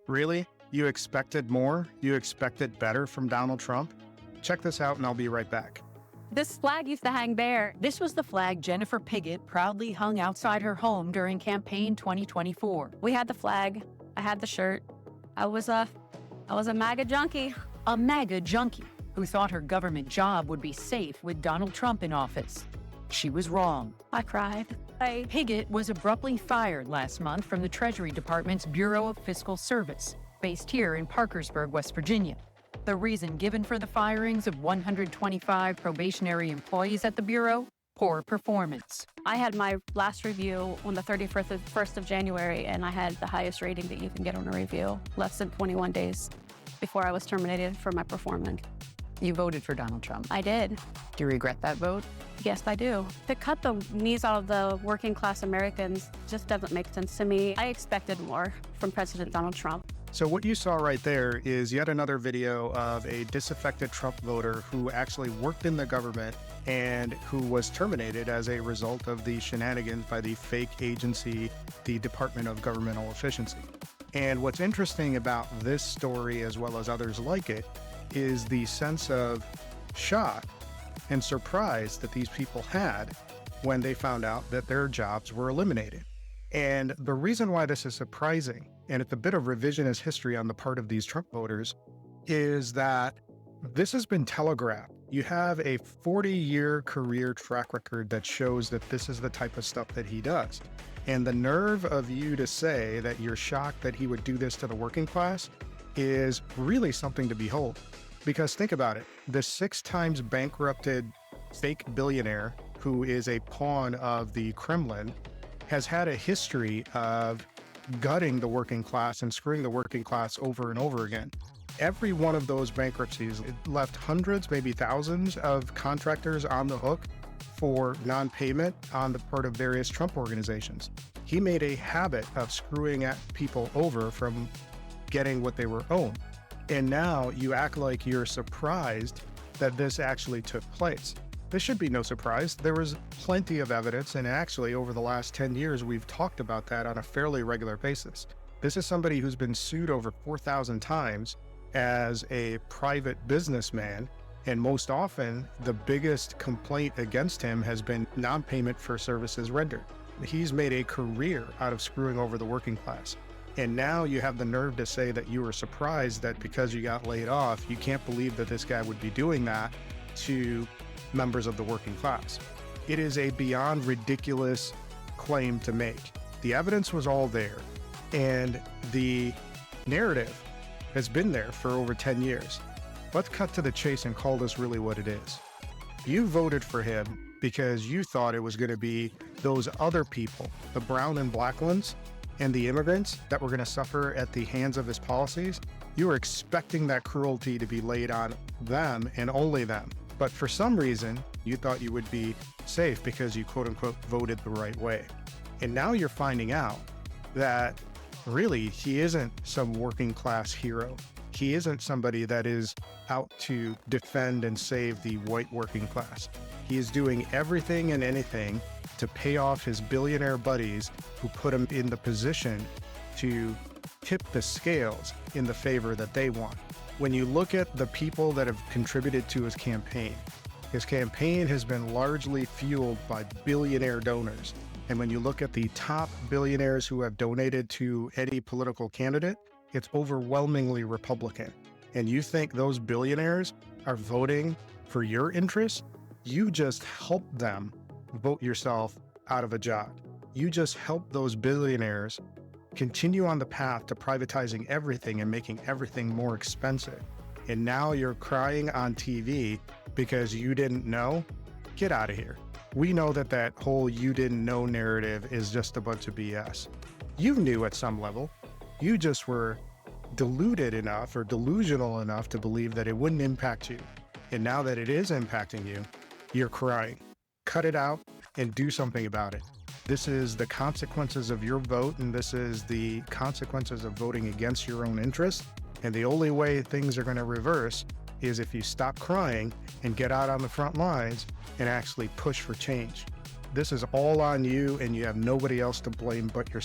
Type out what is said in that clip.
Really? You expected more? You expected better from Donald Trump? Check this out and I'll be right back. This flag used to hang there. This was the flag Jennifer Piggott proudly hung outside her home during campaign 2024. We had the flag. I had the shirt. I was a MAGA junkie. A MAGA junkie who thought her government job would be safe with Donald Trump in office. She was wrong. I cried. Piggott was abruptly fired last month from the Treasury Department's Bureau of Fiscal Service, based here in Parkersburg, West Virginia. The reason given for the firings of 125 probationary employees at the Bureau? Poor performance. I had my last review on the 31st of January, and I had the highest rating that you can get on a review, less than 21 days before I was terminated for my performance. You voted for Donald Trump. I did. Do you regret that vote? Yes, I do. To cut the knees out of the working class Americans just doesn't make sense to me. I expected more from President Donald Trump. So what you saw right there is yet another video of a disaffected Trump voter who actually worked in the government and who was terminated as a result of the shenanigans by the fake agency, the Department of Governmental Efficiency. And what's interesting about this story, as well as others like it, is the sense of shock and surprise that these people had when they found out that their jobs were eliminated. And the reason why this is surprising, and it's a bit of revisionist history on the part of these Trump voters, is that this has been telegraphed. You have a 40-year career track record that shows that this is the type of stuff that he does. And the nerve of you to say that you're shocked that he would do this to the working class is really something to behold. Because think about it, the 6 times bankrupted fake billionaire who is a pawn of the Kremlin has had a history of gutting the working class and screwing the working class over and over again. Every one of those bankruptcies left hundreds, maybe thousands of contractors on the hook for non-payment on the part of various Trump organizations. He made a habit of screwing at people over from getting what they were owed. And now you act like you're surprised that this actually took place. This should be no surprise. There was plenty of evidence, and actually over the last 10 years, we've talked about that on a fairly regular basis. This is somebody who's been sued over 4,000 times as a private businessman, and most often, the biggest complaint against him has been non-payment for services rendered. He's made a career out of screwing over the working class. And now you have the nerve to say that you were surprised that because you got laid off, you can't believe that this guy would be doing that to members of the working class. It is a beyond ridiculous claim to make. The evidence was all there, and the narrative has been there for over 10 years. Let's cut to the chase and call this really what it is. You voted for him because you thought it was going to be those other people, the brown and black ones, and the immigrants that were going to suffer at the hands of his policies. You were expecting that cruelty to be laid on them and only them. But for some reason, you thought you would be safe because you quote unquote voted the right way. And now you're finding out that really he isn't some working class hero. He isn't somebody that is out to defend and save the white working class. He is doing everything and anything to pay off his billionaire buddies who put him in the position to tip the scales in the favor that they want. When you look at the people that have contributed to his campaign has been largely fueled by billionaire donors. And when you look at the top billionaires who have donated to any political candidate, it's overwhelmingly Republican. And you think those billionaires are voting for your interests? You just helped them vote yourself out of a job. You just helped those billionaires continue on the path to privatizing everything and making everything more expensive. And now you're crying on TV because you didn't know? Get out of here. We know that that whole you didn't know narrative is just a bunch of BS. You knew at some level. You just were deluded enough or delusional enough to believe that it wouldn't impact you. And now that it is impacting you, you're crying. Cut it out and do something about it. This is the consequences of your vote, and this is the consequences of voting against your own interests. And the only way things are going to reverse is if you stop crying and get out on the front lines and actually push for change. This is all on you, and you have nobody else to blame but yourself.